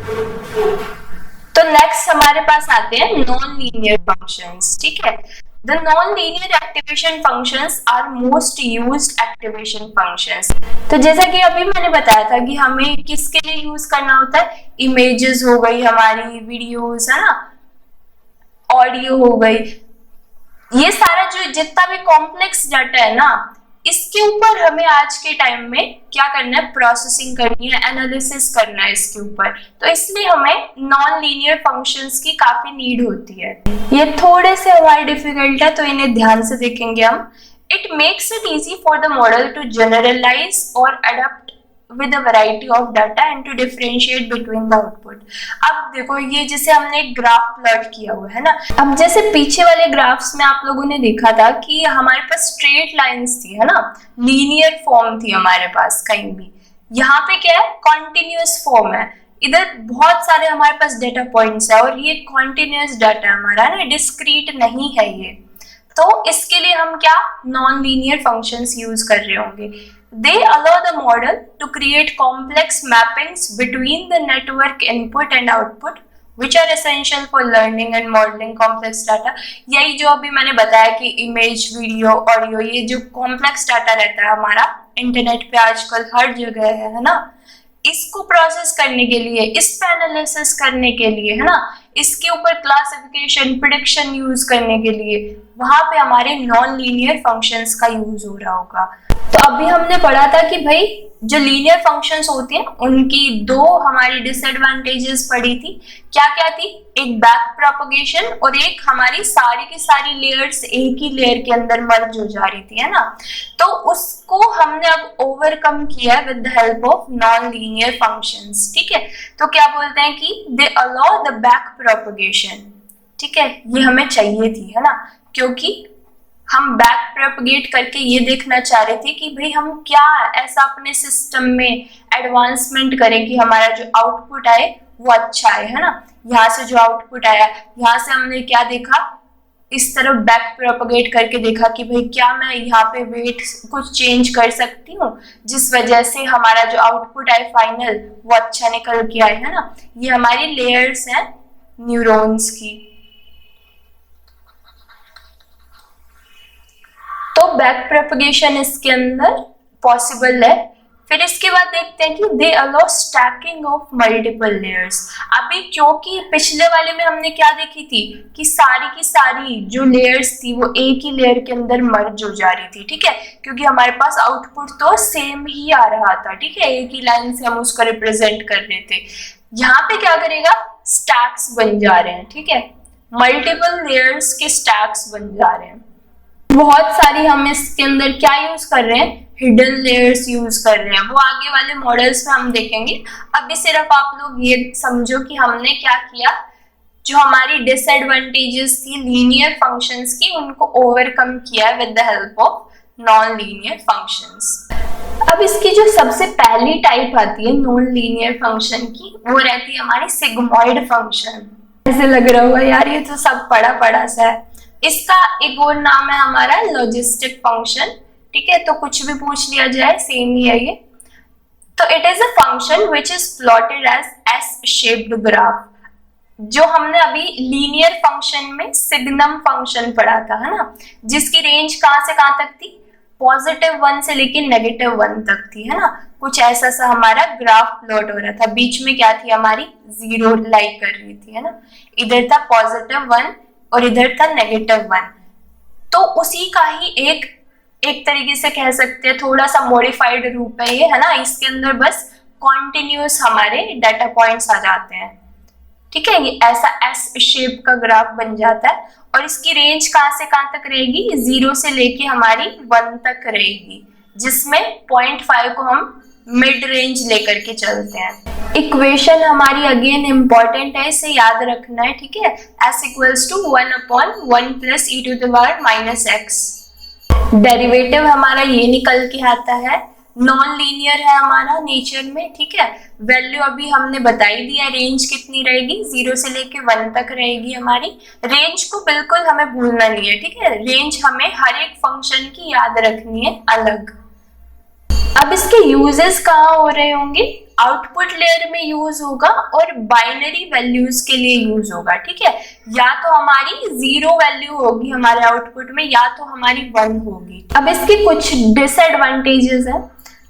तो नेक्स्ट हमारे पास आते हैं नॉन लीनियर फंक्शंस। ठीक है, the non linear activation functions are most used activation functions. तो जैसा कि अभी मैंने बताया था कि हमें किसके लिए यूज करना होता है, इमेजेस हो गई हमारी, वीडियोस है ना, ऑडियो हो गई, ये सारा जो जितना भी कॉम्प्लेक्स डाटा है ना, इसके ऊपर हमें आज के टाइम में क्या करना है, प्रोसेसिंग करनी है, एनालिसिस करना है इसके ऊपर। तो इसलिए हमें नॉन लीनियर फंक्शंस की काफी नीड होती है। ये थोड़े से हमारे डिफिकल्ट है तो इन्हें ध्यान से देखेंगे हम। It makes it easy for the model to generalise और adopt with a variety of data and to differentiate between the output। अब देखो ये जैसे हमने एक ग्राफ प्लॉट किया हुआ है ना, अब जैसे पीछे वाले ग्राफ्स में आप लोगों ने देखा था कि हमारे पास स्ट्रेट लाइंस थी है ना, लीनियर फॉर्म थी हमारे पास कहीं भी। यहाँ पे क्या है, कॉन्टिन्यूअस फॉर्म है। इधर बहुत सारे हमारे पास डेटा पॉइंट्स है और ये कॉन्टिन्यूअस डाटा हमारा ना, डिस्क्रीट नहीं है ये। तो इसके लिए हम क्या नॉन लीनियर फंक्शंस यूज कर रहे होंगे। They allow the model to create complex mappings between the network input and output, which are essential for learning and modeling complex data। यही जो अभी मैंने बताया कि इमेज, वीडियो, ऑडियो, ये जो कॉम्प्लेक्स डाटा रहता है हमारा इंटरनेट पे आजकल हर जगह है ना, इसको प्रोसेस करने के लिए, इस पे एनालिसिस करने के लिए है ना, इसके ऊपर क्लासिफिकेशन, प्रेडिक्शन यूज करने के लिए वहां पे हमारे नॉन लीनियर फंक्शंस का यूज हो रहा होगा। तो अभी हमने पढ़ा था कि भाई जो लीनियर फंक्शंस होती हैं उनकी दो हमारी डिसएडवांटेजेस पड़ी थी। क्या क्या थी, एक बैक प्रोपगेशन और एक हमारी सारी की सारी लेयर्स एक ही लेयर के अंदर मर्ज हो जा रही थी है ना। तो उसको हमने अब ओवरकम किया with the help of non linear functions. ठीक है, तो क्या बोलते हैं कि they allow the back propagation. ठीक है, ये हमें चाहिए थी है ना, क्योंकि हम बैक प्रोपगेट करके ये देखना चाह रहे थे कि भाई हम क्या ऐसा अपने सिस्टम में एडवांसमेंट करें कि हमारा जो आउटपुट आए वो अच्छा आए है ना। यहाँ से जो आउटपुट आया, यहाँ से हमने क्या देखा, इस तरफ बैक प्रोपगेट करके देखा कि भाई क्या मैं यहाँ पे वेट कुछ चेंज कर सकती हूँ जिस वजह से हमारा जो आउटपुट आए फाइनल वो अच्छा निकल के आए है ना। ये हमारी लेयर्स हैं न्यूरॉन्स की। तो बैक प्रोपगेशन इसके अंदर पॉसिबल है। फिर इसके बाद देखते हैं कि they allow stacking of multiple layers. अभी क्योंकि पिछले वाले में हमने क्या देखी थी कि सारी की सारी जो लेयर्स थी वो एक ही लेयर के अंदर मर्ज हो जा रही थी। ठीक है, क्योंकि हमारे पास आउटपुट तो सेम ही आ रहा था। ठीक है, एक ही लाइन से हम उसको रिप्रेजेंट कर रहे थे। यहाँ पे क्या करेगा, स्टैक्स बन जा रहे हैं। ठीक है, मल्टीपल लेयर्स के स्टैक्स बन जा रहे हैं। बहुत सारी हम इसके अंदर क्या यूज कर रहे हैं, हिडन लेयर्स यूज कर रहे हैं, वो आगे वाले मॉडल्स में हम देखेंगे। अभी सिर्फ आप लोग ये समझो कि हमने क्या किया, जो हमारी डिसएडवांटेजेस थी लीनियर फंक्शंस की उनको ओवरकम किया with the help of non linear functions. अब इसकी जो सबसे पहली टाइप आती है नॉन लीनियर फंक्शन की, वो रहती है हमारी सिग्मॉइड फंक्शन। ऐसे लग रहा होगा यार ये तो सब पढ़ा पढ़ा सा है। इसका एक और नाम है हमारा लॉजिस्टिक फंक्शन। ठीक है, तो कुछ भी पूछ लिया जाए सेम ही है ये। तो it is a function which is plotted as S shaped graph. जो हमने अभी लीनियर फंक्शन में सिग्नम फंक्शन पढ़ा था है ना, जिसकी रेंज कहां से कहां तक थी, +1 से लेके -1 तक थी है ना। कुछ ऐसा सा हमारा ग्राफ प्लॉट हो रहा था, बीच में क्या थी हमारी 0 लाइक कर रही थी है ना। इधर था +1 और इधर था -1। तो उसी का ही एक तरीके से कह सकते हैं थोड़ा सा मॉडिफाइड रूप है ये है ना। इसके अंदर बस कॉन्टिन्यूअस हमारे डाटा पॉइंट्स आ जाते हैं। ठीक है, ये ऐसा एस शेप का ग्राफ बन जाता है और इसकी रेंज कहां से कहां तक रहेगी, 0 से लेके हमारी 1 तक रहेगी, जिसमेन 0.5 को हम मिड रेंज लेकर के चलते हैं। इक्वेशन हमारी अगेन इंपॉर्टेंट है, इसे याद रखना है। ठीक है, s = 1/1 + e⁻⁻x। डेरिवेटिव हमारा ये निकल के आता है। नॉन लीनियर है हमारा नेचर में। ठीक है, वैल्यू अभी हमने बताई दिया, रेंज कितनी रहेगी, 0 से लेके 1 तक रहेगी हमारी। रेंज को बिल्कुल हमें भूलना नहीं है। ठीक है, रेंज हमें हर एक फंक्शन की याद रखनी है अलग। अब इसके यूजेस कहाँ हो रहे होंगे, आउटपुट लेयर में यूज होगा और बाइनरी वैल्यूज के लिए यूज होगा, ठीक है। या तो हमारी 0 वैल्यू होगी हमारे आउटपुट में, या तो हमारी 1 होगी। अब इसके कुछ डिसएडवांटेजेस हैं।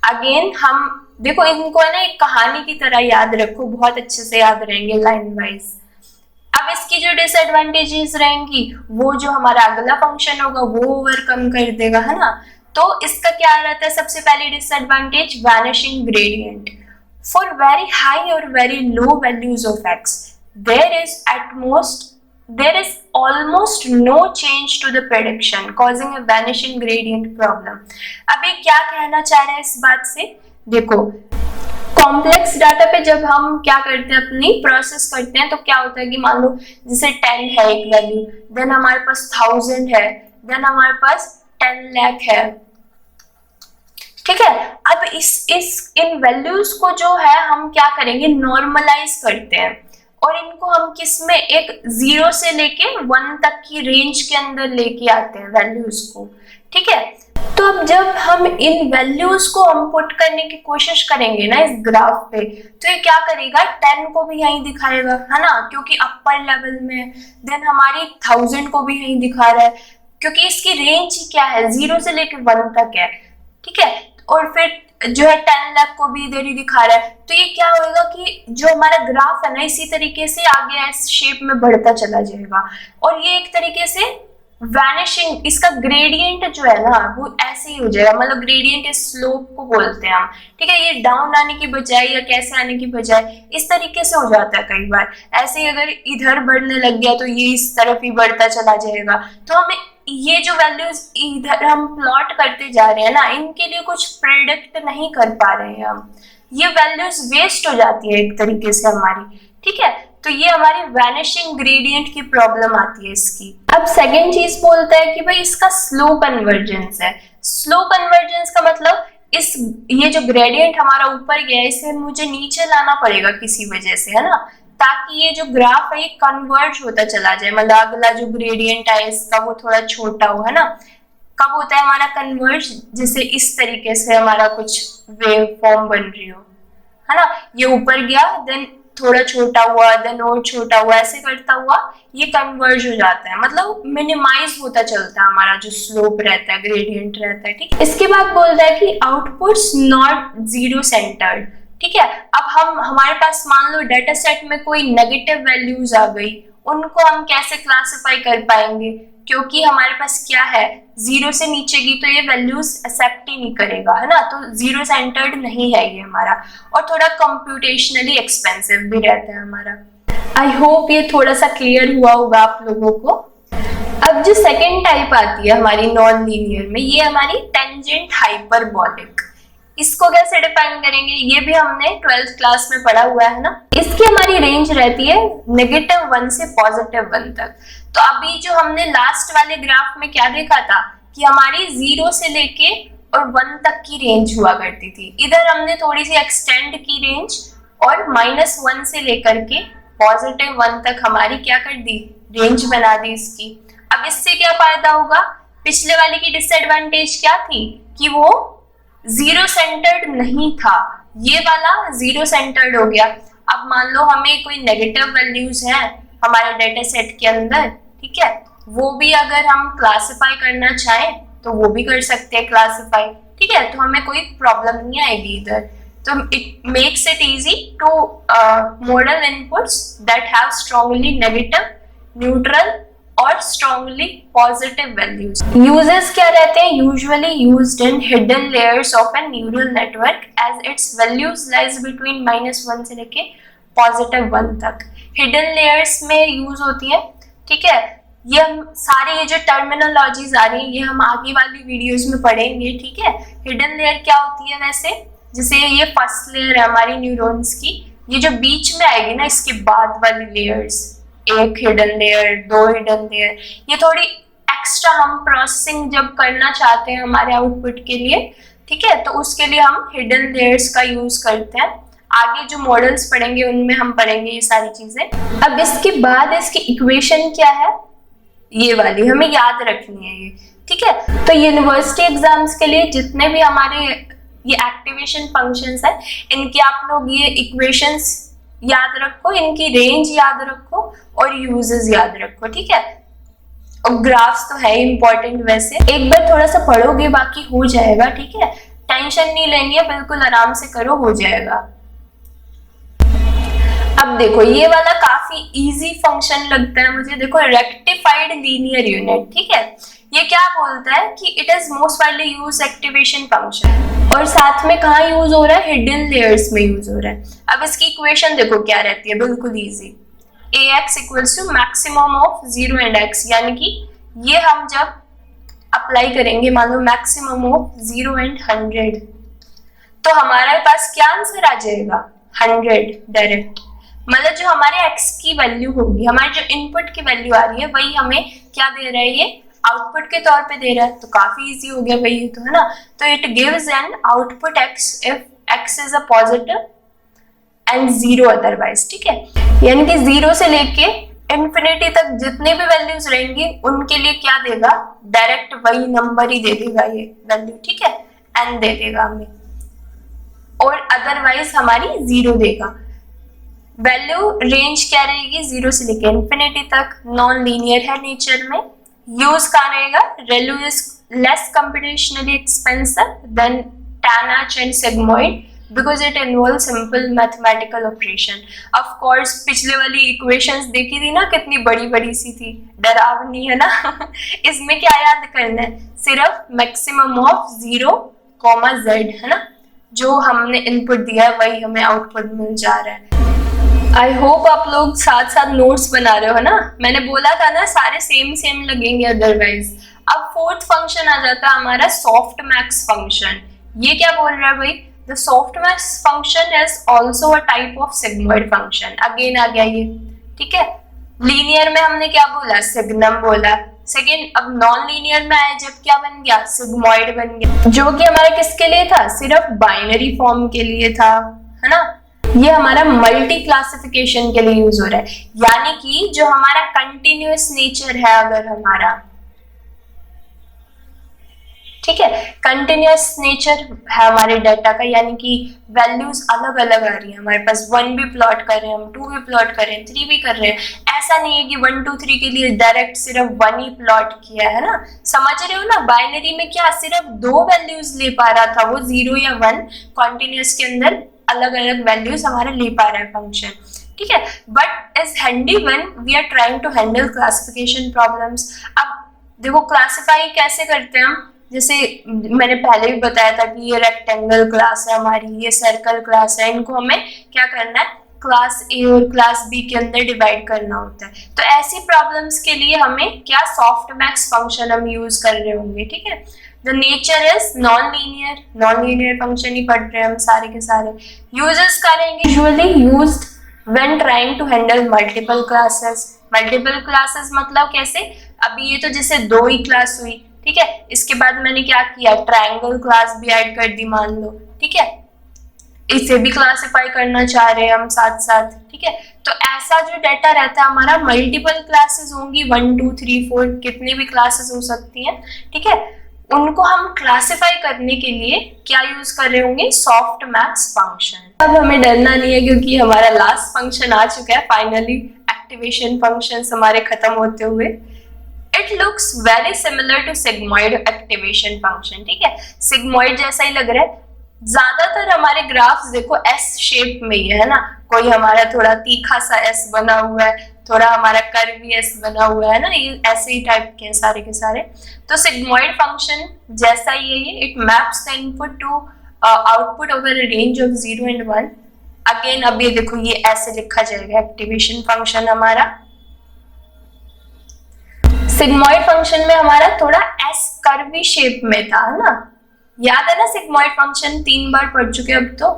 अगेन हम देखो इनको है ना एक कहानी की तरह याद रखो, बहुत अच्छे से याद रहेंगे लाइन वाइज। अब इसकी जो डिसएडवांटेजेस रहेंगी वो जो हमारा अगला फंक्शन होगा वो ओवरकम कर देगा, है ना। तो इसका क्या रहता है, सबसे पहले disadvantage vanishing gradient. For very high और very low values of x there is almost no change to the prediction causing a vanishing gradient problem। अब ये क्या कहना चाह रहे हैं इस बात से, देखो कॉम्प्लेक्स डाटा पे जब हम क्या करते हैं अपनी प्रोसेस करते हैं तो क्या होता है कि मान लो जैसे 10 है एक वैल्यू, देन हमारे पास 1000 है, देन हमारे पास 10 लाख है, ठीक है। अब इन वैल्यूज को जो है हम क्या करेंगे, नॉर्मलाइज करते हैं और इनको हम किस में, एक 0 से लेके 1 तक की रेंज के अंदर लेके आते हैं वैल्यूज को, ठीक है। तो अब जब हम इन वैल्यूज को हम पुट करने की कोशिश करेंगे ना इस ग्राफ पे, तो ये क्या करेगा, 10 को भी यहीं दिखाएगा, है ना, क्योंकि अपर लेवल में है। देन हमारी 1000 को भी यहीं दिखा रहा है क्योंकि इसकी रेंज ही क्या है, 0 से लेके 1 तक है, ठीक है। और फिर जो है 10 लाख को भी इधर ही दिखा रहा है। तो ये क्या होगा कि जो हमारा ग्राफ है ना इसी तरीके से आगे इस शेप में बढ़ता चला जाएगा और ये एक तरीके से वैनिशिंग, इसका ग्रेडियंट जो है ना वो ऐसे ही हो जाएगा, मतलब ग्रेडियंट इस स्लोप को बोलते हैं हम, ठीक है। ये डाउन आने की बजाय या कैसे आने की बजाय इस तरीके से हो जाता है कई बार। ऐसे ही अगर इधर बढ़ने लग गया तो ये इस तरफ ही बढ़ता चला जाएगा। तो हमें ये जो वैल्यूज इधर हम प्लॉट करते जा रहे हैं ना, इनके लिए कुछ प्रेडिक्ट नहीं कर पा रहे हैं हम, ये वैल्यूज वेस्ट हो जाती है एक तरीके से हमारी, ठीक है। तो ये हमारी वैनिशिंग ग्रेडियंट की प्रॉब्लम आती है इसकी। अब सेकेंड चीज बोलता है कि भाई इसका स्लो कन्वर्जेंस है। स्लो कन्वर्जेंस का मतलब ये जो ग्रेडियंट हमारा ऊपर गया है इसे मुझे नीचे लाना पड़ेगा किसी वजह से, है ना, ताकि ये जो ग्राफ है ये कन्वर्ज होता चला जाए, मतलब अगला जो ग्रेडियंट है इसका वो थोड़ा छोटा हो, है ना। कब होता है हमारा कन्वर्ज, जैसे इस तरीके से हमारा कुछ वेव फॉर्म बन रही हो, है ना, ये ऊपर गया देन थोड़ा छोटा हुआ देन और छोटा हुआ, ऐसे करता हुआ ये कन्वर्ज हो जाता है, मतलब मिनिमाइज होता चलता है हमारा जो स्लोप रहता है, ग्रेडियंट रहता है, ठीक। इसके बाद बोल रहा है कि आउटपुट्स नॉट जीरो सेंटर्ड, ठीक है। अब हमारे पास मान लो डाटा सेट में कोई नेगेटिव वैल्यूज आ गई, उनको हम कैसे क्लासिफाई कर पाएंगे, क्योंकि हमारे पास क्या है 0 से नीचे की तो ये वैल्यूज एक्सेप्ट ही नहीं करेगा, है ना। तो जीरो सेंटर्ड नहीं है ये हमारा, और थोड़ा कंप्यूटेशनली एक्सपेंसिव भी रहता है हमारा। आई होप ये थोड़ा सा क्लियर हुआ होगा आप लोगों को। अब जो सेकेंड टाइप आती है हमारी नॉन लीनियर में, ये हमारी टेंजेंट हाइपरबोलिक। इसको कैसे डिफाइन करेंगे, ये भी हमने 12th क्लास में पढ़ा हुआ है ना। इसकी हमारी रेंज रहती है -1 से +1 तक। तो अभी जो हमने लास्ट वाले ग्राफ में क्या देखा था कि हमारी 0 से लेके और 1 तक की रेंज हुआ करती थी, इधर हमने थोड़ी सी एक्सटेंड की रेंज और -1 से लेकर के +1 तक हमारी क्या कर दी, रेंज बना दी इसकी। अब इससे क्या फायदा होगा, पिछले वाले की डिसएडवांटेज क्या थी कि वो 0 सेंटर्ड नहीं था, ये वाला 0 सेंटर्ड हो गया। अब मान लो हमें कोई नेगेटिव वैल्यूज हैं हमारे डेटा सेट के अंदर, ठीक है, वो भी अगर हम क्लासिफाई करना चाहें तो वो भी कर सकते हैं क्लासिफाई, ठीक है। तो हमें कोई प्रॉब्लम नहीं आएगी इधर। तो it makes it easy to model inputs that have strongly negative, neutral और स्ट्रांगली पॉजिटिव वैल्यूज। यूजेस क्या रहते हैं, usually used in hidden layers of an neural network as its values lies between -1 से लेके +1 तक। हिडन लेयर्स में use होती है, ठीक है। ये हम सारे ये जो टर्मिनोलॉजीज आ रही है ये हम आगे वाली वीडियोस में पढ़ेंगे, ठीक है। हिडन लेयर क्या होती है वैसे, जैसे ये फर्स्ट लेयर है हमारी न्यूरॉन्स की, ये जो बीच में आएगी ना इसके बाद वाली लेयर्स, एक हिडन लेयर, 2 हिडन लेयर, ये थोड़ी एक्स्ट्रा हम प्रोसेसिंग जब करना चाहते हैं हमारे आउटपुट के लिए, ठीक है, तो उसके लिए हम हिडन लेयर्स का यूज करते हैं। आगे जो मॉडल्स पढ़ेंगे उनमें हम पढ़ेंगे ये सारी चीजें। अब इसके बाद इसकी इक्वेशन क्या है, ये वाली हमें याद रखनी है ये, ठीक है। तो यूनिवर्सिटी एग्जाम्स के लिए जितने भी हमारे ये एक्टिवेशन फंक्शंस है, इनके आप लोग ये इक्वेशंस याद रखो, इनकी रेंज याद रखो और यूजेस याद रखो, ठीक है। और ग्राफ्स तो है इंपॉर्टेंट, वैसे एक बार थोड़ा सा पढ़ोगे बाकी हो जाएगा, ठीक है। टेंशन नहीं लेनी है, बिल्कुल आराम से करो, हो जाएगा। अब देखो ये वाला काफी इजी फंक्शन लगता है मुझे, देखो रेक्टिफाइड लीनियर यूनिट, ठीक है। ये क्या बोलता है कि it is most widely use activation function, और साथ में कहाँ यूज हो रहा है, हिडन लेयर्स में यूज हो रहा है। अब इसकी इक्वेशन देखो क्या रहती है, बिल्कुल easy, ax equals to maximum of 0 and x, यानी कि ये हम जब अप्लाई करेंगे मान लो मैक्सिमम ऑफ 0 एंड 100, तो हमारे पास क्या आंसर आ जाएगा 100 डायरेक्ट। मतलब जो हमारे x की वैल्यू होगी, हमारी जो इनपुट की वैल्यू आ रही है, वही हमें क्या दे रहा है, ये आउटपुट के तौर पे दे रहा है, तो काफी इजी हो गया भाई ये तो, है ना। तो it gives an output x if x is a positive and 0 otherwise, ठीक है। यानी कि 0 से लेके इंफिनिटी तक जितने भी वैल्यूज रहेंगी उनके लिए क्या देगा, डायरेक्ट वही नंबर ही दे देगा ये वैल्यू, ठीक है, n दे देगा हमें, और अदरवाइज हमारी 0 देगा। वैल्यू रेंज क्या रहेगी, 0 से लेके इंफिनिटी तक, नॉन लीनियर है नेचर में। यूज कहाँ रहेगा, ReLU is less computationally expensive than TANH and sigmoid because it involves simple mathematical operation. Of course पिछले वाली equations देखी थी ना, कितनी बड़ी बड़ी सी थी, डरावनी, है ना। इसमें क्या याद करना है, सिर्फ maximum of 0, z, है ना, जो हमने इनपुट दिया है वही हमें आउटपुट मिल जा रहा है। आई होप आप लोग साथ साथ नोट्स बना रहे हो, है ना। मैंने बोला था ना सारे सेम लगेंगे अदरवाइज। अब फोर्थ फंक्शन आ जाता है हमारा सॉफ्ट मैक्स फंक्शन। ये क्या बोल रहा है भाई, the softmax function is also a type of sigmoid function. Again आ गया ये, ठीक है। लीनियर में हमने क्या बोला, सिग्नम बोला। सेकेंड, अब नॉन लीनियर में आया जब क्या बन गया, सिग्मॉइड बन गया, जो कि हमारे किसके लिए था, सिर्फ बाइनरी फॉर्म के लिए था, है ना। ये हमारा मल्टी क्लासिफिकेशन के लिए यूज हो रहा है, यानी कि जो हमारा कंटिन्यूअस नेचर है अगर हमारा, ठीक है, कंटिन्यूअस नेचर है हमारे डाटा का, यानी कि वैल्यूज अलग अलग आ रही है हमारे पास, 1 भी प्लॉट कर रहे हैं हम, 2 भी प्लॉट कर रहे हैं, 3 भी कर रहे हैं। ऐसा नहीं है कि 1 2 3 के लिए डायरेक्ट सिर्फ 1 ही प्लॉट किया है ना, समझ रहे हो ना। बाइनरी में क्या सिर्फ 2 वैल्यूज ले पा रहा था वो, 0 या 1। कॉन्टिन्यूअस के अंदर अलग अलग वैल्यूज हमारे ले पा रहा है फंक्शन, ठीक है। But is handy when we are trying to handle classification problems. अब देखो क्लासिफाई कैसे करते हैं हम, जैसे मैंने पहले भी बताया था कि ये रेक्टेंगल क्लास है हमारी, ये सर्कल क्लास है, इनको हमें क्या करना है, क्लास ए और क्लास बी के अंदर डिवाइड करना होता है। तो ऐसी प्रॉब्लम्स के लिए हमें क्या सॉफ्टमैक्स फंक्शन हम यूज कर रहे होंगे, ठीक है। The nature is non linear function ही पढ़ रहे हैं हम सारे के सारे। यूजेस करेंगे usually used when trying to handle multiple classes. Multiple classes मतलब कैसे, अभी ये तो जैसे 2 ही क्लास हुई, ठीक है। इसके बाद मैंने क्या किया, ट्रायंगल क्लास भी ऐड कर दी मान लो, ठीक है। इसे भी क्लासिफाई करना चाह रहे हैं हम साथ साथ, ठीक है। तो ऐसा जो डाटा रहता है हमारा, मल्टीपल क्लासेस होंगी, 1 2 3 4 कितनी भी क्लासेस हो सकती हैं, ठीक है। उनको हम क्लासिफाई करने के लिए क्या यूज कर रहे होंगे, सॉफ्टमैक्स फंक्शन। अब हमें डरना नहीं है क्योंकि हमारा लास्ट फंक्शन आ चुका है फाइनली, एक्टिवेशन फंक्शंस हमारे खत्म होते हुए। It looks very similar to sigmoid activation function, ठीक है। sigmoid जैसा ही लग रहा है। ज्यादातर हमारे ग्राफ्स देखो S शेप में ही है ना, कोई हमारा थोड़ा तीखा सा S बना हुआ है, थोड़ा हमारा कर्वी S बना हुआ है ना, ये ऐसे ही टाइप के हैं सारे के सारे। तो sigmoid फंक्शन जैसा ही है ये, it maps the input to output over a range of 0 and 1। Again अब ये देखो ये ऐसे लिखा जाएगा एक्टिवेशन फंक्शन हमारा। सिग्मॉइड फंक्शन में हमारा थोड़ा एस कर्वी शेप में था, है ना, याद है ना। सिग्मॉइड फंक्शन 3 बार पढ़ चुके अब तो।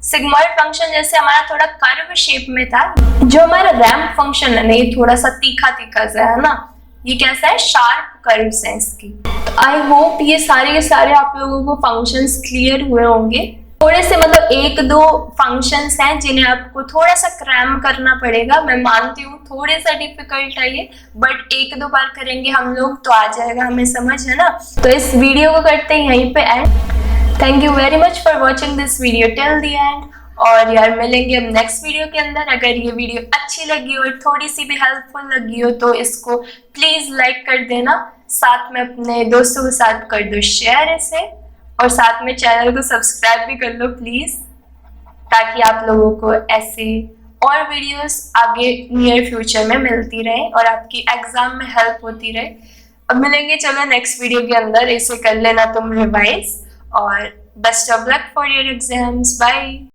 सिग्मॉइड फंक्शन जैसे हमारा थोड़ा कर्व शेप में था। जो हमारा रैम्प फंक्शन है ना, ये थोड़ा सा तीखा सा है ना, ये कैसा है, शार्प कर्व्स है इसकी। तो आई होप ये सारे के सारे आप लोगों को फंक्शंस क्लियर हुए होंगे। थोड़े से मतलब 1-2 फंक्शंस हैं जिन्हें आपको थोड़ा सा क्रैम करना पड़ेगा, मैं मानती हूँ थोड़े सा डिफिकल्ट है ये, बट 1-2 बार करेंगे हम लोग तो आ जाएगा हमें समझ, है ना। तो इस वीडियो को करते हैं यहीं पे and. Thank you very much for watching this video till the end. और यार मिलेंगे अब नेक्स्ट वीडियो के अंदर। अगर ये वीडियो अच्छी लगी और थोड़ी सी भी हेल्पफुल लगी हो तो इसको प्लीज लाइक कर देना, साथ में अपने दोस्तों के साथ कर दो शेयर इसे, और साथ में चैनल को सब्सक्राइब भी कर लो प्लीज, ताकि आप लोगों को ऐसे और वीडियोस आगे नियर फ्यूचर में मिलती रहे और आपकी एग्जाम में हेल्प होती रहे। अब मिलेंगे चलो नेक्स्ट वीडियो के अंदर, इसे कर लेना तुम रिवाइज, और best of luck for your exams. Bye.